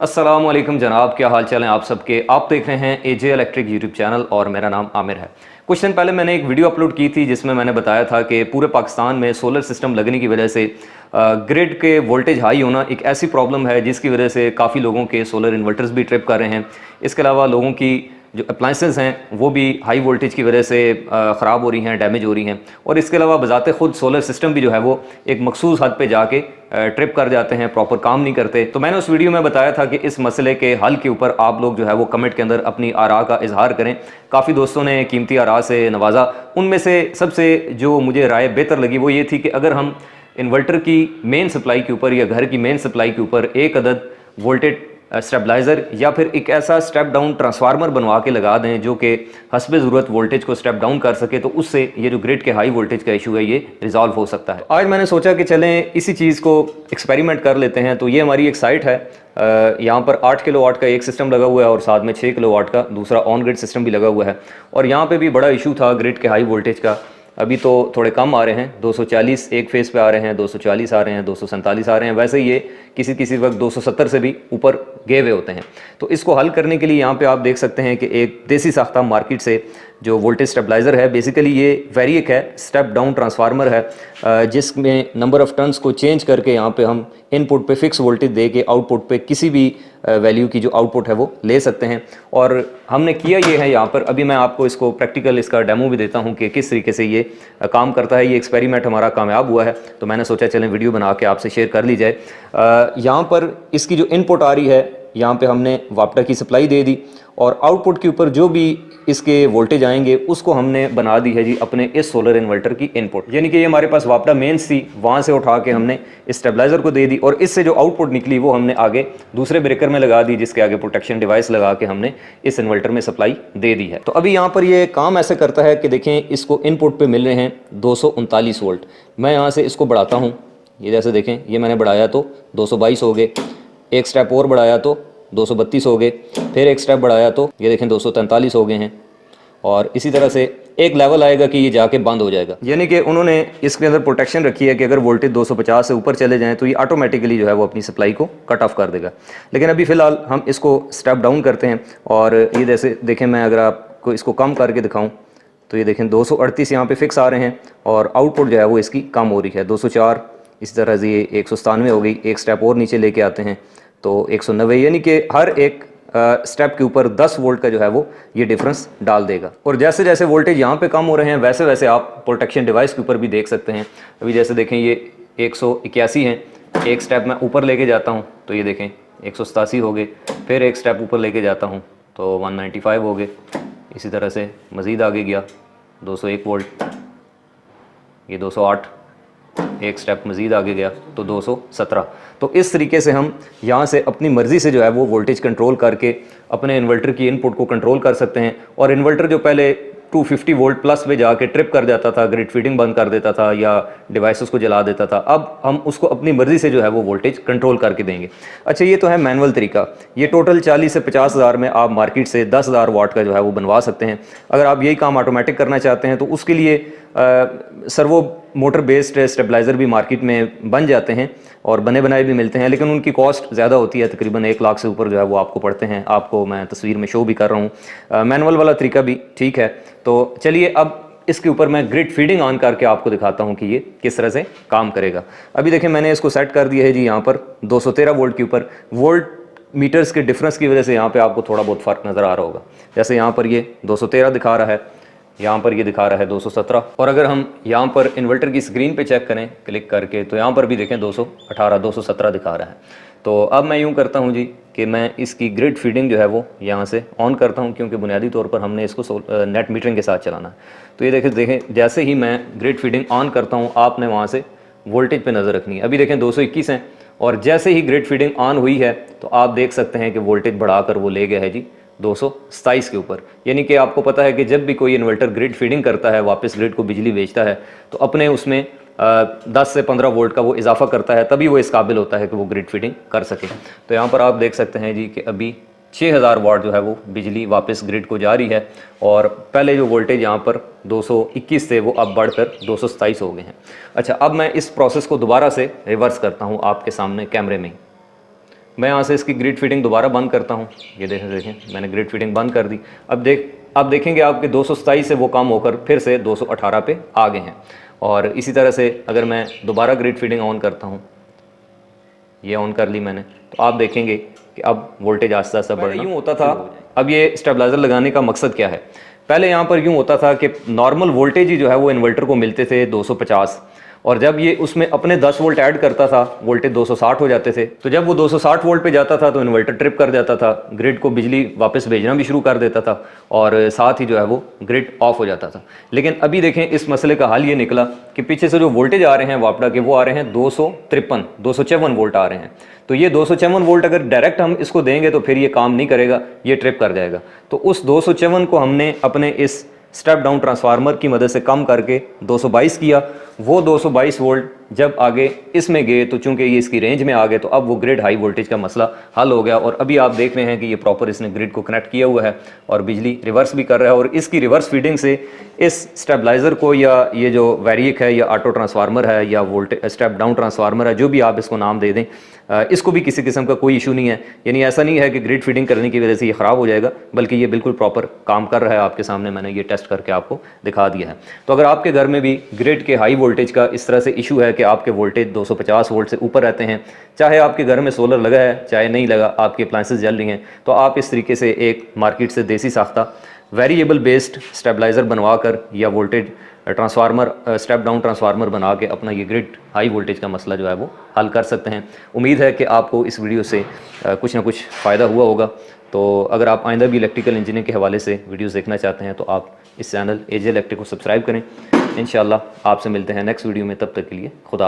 अस्सलाम वालेकुम जनाब, क्या हाल चाल है आप सबके। आप देख रहे हैं एजे इलेक्ट्रिक यूट्यूब चैनल और मेरा नाम आमिर है। कुछ दिन पहले मैंने एक वीडियो अपलोड की थी जिसमें मैंने बताया था कि पूरे पाकिस्तान में सोलर सिस्टम लगने की वजह से ग्रिड के वोल्टेज हाई होना एक ऐसी प्रॉब्लम है जिसकी वजह से काफ़ी लोगों के सोलर इन्वर्टर्स भी ट्रिप कर रहे हैं। इसके अलावा लोगों की जो अप्लाइंसेस हैं वो भी हाई वोल्टेज की वजह से ख़राब हो रही हैं, डैमेज हो रही हैं। और इसके अलावा बजाते खुद सोलर सिस्टम भी जो है वो एक मखसूस हद पे जाके ट्रिप कर जाते हैं, प्रॉपर काम नहीं करते। तो मैंने उस वीडियो में बताया था कि इस मसले के हल के ऊपर आप लोग जो है वो कमेंट के अंदर अपनी आरा का इजहार करें। काफ़ी दोस्तों ने कीमती आरा से नवाजा। उनमें से सबसे जो मुझे राय बेहतर लगी वो ये थी कि अगर हम इन्वर्टर की मेन सप्लाई के ऊपर या घर की मेन सप्लाई के ऊपर एक अदद वोल्टेज स्टेबलाइज़र या फिर एक ऐसा स्टेप डाउन ट्रांसफार्मर बनवा के लगा दें जो कि हस्बे ज़रूरत वोल्टेज को स्टेप डाउन कर सके, तो उससे ये जो ग्रिड के हाई वोल्टेज का इशू है ये रिजॉल्व हो सकता है। आज मैंने सोचा कि चलें इसी चीज़ को एक्सपेरिमेंट कर लेते हैं। तो ये हमारी एक साइट है, यहाँ पर 8 किलोवाट का एक सिस्टम लगा हुआ है और साथ में 6 किलोवाट का दूसरा ऑन ग्रिड सिस्टम भी लगा हुआ है। और यहाँ पर भी बड़ा इशू था ग्रिड के हाई वोल्टेज का। अभी तो थोड़े कम आ रहे हैं, 240 एक फेज़ पे आ रहे हैं, 240 आ रहे हैं, 247 आ रहे हैं। वैसे ये किसी किसी वक्त 270 से भी ऊपर गए हुए होते हैं। तो इसको हल करने के लिए यहाँ पे आप देख सकते हैं कि एक देसी साख्ता मार्केट से जो वोल्टेज स्टेबलाइज़र है, बेसिकली ये वेरिएक है, स्टेप डाउन ट्रांसफार्मर है, जिसमें नंबर ऑफ़ टर्न्स को चेंज करके यहाँ पे हम इनपुट पे फिक्स वोल्टेज दे के आउटपुट पे किसी भी वैल्यू की जो आउटपुट है वो ले सकते हैं। और हमने किया ये है यहाँ पर। अभी मैं आपको इसको प्रैक्टिकल इसका डेमो भी देता हूँ कि किस तरीके से ये काम करता है। ये एक्सपेरिमेंट हमारा कामयाब हुआ है, तो मैंने सोचा चलें वीडियो बना के आपसे शेयर कर ली जाए। यहाँ पर इसकी जो इनपुट आ रही है, यहाँ पे हमने वापटा की सप्लाई दे दी और आउटपुट के ऊपर जो भी इसके वोल्टेज आएंगे उसको हमने बना दी है जी अपने इस सोलर इन्वर्टर की इनपुट। यानी कि ये हमारे पास वापटा मेन्स थी, वहाँ से उठा के हमने इस स्टेबलाइज़र को दे दी और इससे जो आउटपुट निकली वो हमने आगे दूसरे ब्रेकर में लगा दी, जिसके आगे प्रोटेक्शन डिवाइस लगा के हमने इस इन्वर्टर में सप्लाई दे दी है। तो अभी यहाँ पर ये काम ऐसे करता है कि देखें, इसको इनपुट पर मिल रहे हैं 239 वोल्ट। मैं यहाँ से इसको बढ़ाता हूँ, ये जैसे देखें, ये मैंने बढ़ाया तो 222 हो गए, एक स्टेप और बढ़ाया तो 232 हो गए, फिर एक स्टेप बढ़ाया तो ये देखें 243 हो गए हैं। और इसी तरह से एक लेवल आएगा कि ये जाके बंद हो जाएगा। यानी कि उन्होंने इसके अंदर प्रोटेक्शन रखी है कि अगर वोल्टेज 250 से ऊपर चले जाएं तो ये ऑटोमेटिकली जो है वो अपनी सप्लाई को कट ऑफ कर देगा। लेकिन अभी फ़िलहाल हम इसको स्टेप डाउन करते हैं और ये जैसे देखें, मैं अगर आपको इसको कम करके दिखाऊँ तो ये देखें 238 यहाँ पर फिक्स आ रहे हैं और आउटपुट जो है वो इसकी कम हो रही है, 204। इसी तरह से ये 197 हो गई, एक स्टेप और नीचे लेके आते हैं तो 190। यानी कि हर एक स्टेप के ऊपर 10 वोल्ट का जो है वो ये डिफरेंस डाल देगा। और जैसे जैसे वोल्टेज यहाँ पे कम हो रहे हैं वैसे वैसे आप प्रोटेक्शन डिवाइस के ऊपर भी देख सकते हैं। अभी जैसे देखें ये 181 हैं, एक स्टेप मैं ऊपर लेके जाता हूँ तो ये देखें 187 हो गए, फिर एक स्टेप ऊपर लेके जाता हूँ तो 195 हो गए। इसी तरह से मज़ीद आगे गया 201 वोल्ट, ये 208, एक स्टेप मज़ीद आगे गया तो 217। तो इस तरीके से हम यहाँ से अपनी मर्ज़ी से जो है वो वोल्टेज कंट्रोल करके अपने इन्वर्टर की इनपुट को कंट्रोल कर सकते हैं। और इन्वर्टर जो पहले 250 वोल्ट प्लस पे जाके ट्रिप कर जाता था, ग्रिड फीडिंग बंद कर देता था या डिवाइसेस को जला देता था, अब हम उसको अपनी मर्ज़ी से जो है वो वोल्टेज कंट्रोल करके देंगे। अच्छा, ये तो है मैनुअल तरीका। ये टोटल 40 से 50 हज़ार में आप मार्केट से 10,000 वाट का जो है वो बनवा सकते हैं। अगर आप यही काम ऑटोमेटिक करना चाहते हैं तो उसके लिए सर्वो मोटर बेस्ड स्टेबलाइज़र भी मार्केट में बन जाते हैं और बने बनाए भी मिलते हैं, लेकिन उनकी कॉस्ट ज़्यादा होती है, तकरीबन 1 लाख से ऊपर जो है वो आपको पड़ते हैं। आपको मैं तस्वीर में शो भी कर रहा हूँ। मैनुअल वाला तरीका भी ठीक है। तो चलिए अब इसके ऊपर मैं ग्रिड फीडिंग ऑन करके आपको दिखाता हूँ कि ये किस तरह से काम करेगा। अभी देखें, मैंने इसको सेट कर दिया है जी यहाँ पर 213 वोल्ट के ऊपर। वोल्ट मीटर्स के डिफरेंस की वजह से यहाँ पर आपको थोड़ा बहुत फ़र्क नज़र आ रहा होगा। जैसे यहाँ पर ये 213 दिखा रहा है, यहाँ पर ये दिखा रहा है 217। और अगर हम यहाँ पर इन्वर्टर की स्क्रीन पे चेक करें क्लिक करके तो यहाँ पर भी देखें 218 217 दिखा रहा है। तो अब मैं यूँ करता हूँ जी कि मैं इसकी ग्रिड फीडिंग जो है वो यहाँ से ऑन करता हूँ, क्योंकि बुनियादी तौर पर हमने इसको नेट मीटरिंग के साथ चलाना है। तो ये देखें जैसे ही मैं ग्रिड फीडिंग ऑन करता हूँ आपने वहाँ से वोल्टेज पर नज़र रखनी है। अभी देखें 221 हैं और जैसे ही ग्रिड फीडिंग ऑन हुई है तो आप देख सकते हैं कि वोल्टेज बढ़ाकर वो ले गया है जी 227 के ऊपर। यानी कि आपको पता है कि जब भी कोई इन्वर्टर ग्रिड फीडिंग करता है, वापस ग्रिड को बिजली बेचता है, तो अपने उसमें 10 से 15 वोल्ट का वो इजाफा करता है, तभी वो इस काबिल होता है कि वो ग्रिड फीडिंग कर सके। तो यहाँ पर आप देख सकते हैं जी कि अभी 6000 वाट जो है वो बिजली वापस ग्रिड को जा रही है और पहले जो वोल्टेज यहाँ पर 221 थे वो अब बढ़कर 227 हो गए हैं। अच्छा, अब मैं इस प्रोसेस को दोबारा से रिवर्स करता हूँ आपके सामने कैमरे में। मैं यहाँ से इसकी ग्रिड फिटिंग दोबारा बंद करता हूँ। ये देखें मैंने ग्रिड फिटिंग बंद कर दी। अब देखेंगे आपके 227 से वो कम होकर फिर से 218 पे आ गए हैं। और इसी तरह से अगर मैं दोबारा ग्रिड फिटिंग ऑन करता हूँ, ये ऑन कर ली मैंने, तो आप देखेंगे कि अब वोल्टेज आस्ता आस्ता बढ़ना यूँ होता था। अब ये स्टेबलाइज़र लगाने का मकसद क्या है? पहले यहाँ पर यूँ होता था कि नॉर्मल वोल्टेज ही जो है वो इन्वर्टर को मिलते थे 250, और जब ये उसमें अपने 10 वोल्ट ऐड करता था वोल्टेज 260 हो जाते थे। तो जब वो 260 वोल्ट पे जाता था तो इन्वर्टर ट्रिप कर जाता था, ग्रिड को बिजली वापस भेजना भी शुरू कर देता था और साथ ही जो है वो ग्रिड ऑफ हो जाता था। लेकिन अभी देखें इस मसले का हल ये निकला कि पीछे से जो वोल्टेज आ रहे हैं वापडा के, वो आ रहे हैं 253 वोल्ट आ रहे हैं। तो ये 254 वोल्ट अगर डायरेक्ट हम इसको देंगे तो फिर ये काम नहीं करेगा, ये ट्रिप कर जाएगा। तो उस 254 को हमने अपने इस स्टेप डाउन ट्रांसफार्मर की मदद से कम करके 222 किया। वो 222 वोल्ट जब आगे इसमें गए तो चूंकि ये इसकी रेंज में आ गए तो अब वो ग्रिड हाई वोल्टेज का मसला हल हो गया। और अभी आप देख रहे हैं कि ये प्रॉपर इसने ग्रिड को कनेक्ट किया हुआ है और बिजली रिवर्स भी कर रहा है। और इसकी रिवर्स फीडिंग से इस स्टेबलाइज़र को, या ये जो वेरिएक है या ऑटो ट्रांसफार्मर है या वोल्टेज स्टेप डाउन ट्रांसफार्मर है, जो भी आप इसको नाम दे दें, इसको भी किसी किस्म का कोई इशू नहीं है। यानी ऐसा नहीं है कि ग्रिड फीडिंग करने की वजह से ये ख़राब हो जाएगा, बल्कि ये बिल्कुल प्रॉपर काम कर रहा है। आपके सामने मैंने ये टेस्ट करके आपको दिखा दिया है। तो अगर आपके घर में भी ग्रिड के हाई वोल्टेज का इस तरह से इशू है कि आपके वोल्टेज 250 वोल्ट से ऊपर रहते हैं, चाहे आपके घर में सोलर लगा है चाहे नहीं लगा, आपके अप्लायंसेस जल रही हैं, तो आप इस तरीके से एक मार्केट से देसी साख्ता वेरिएबल बेस्ड स्टेबलाइज़र बनवा कर या voltage transformer, step down transformer बना के अपना ये ग्रिड हाई वोल्टेज का मसला जो है वो हल कर सकते हैं। उम्मीद है कि आपको इस वीडियो से कुछ ना कुछ फ़ायदा हुआ होगा। तो अगर आप आइंदा भी इलेक्ट्रिकल इंजीनियरिंग के हवाले से वीडियोस देखना चाहते हैं तो आप इस चैनल एजे इलेक्ट्रिक को सब्सक्राइब करें। इंशाल्लाह आपसे मिलते हैं नेक्स्ट वीडियो में, तब तक के लिए खुदा।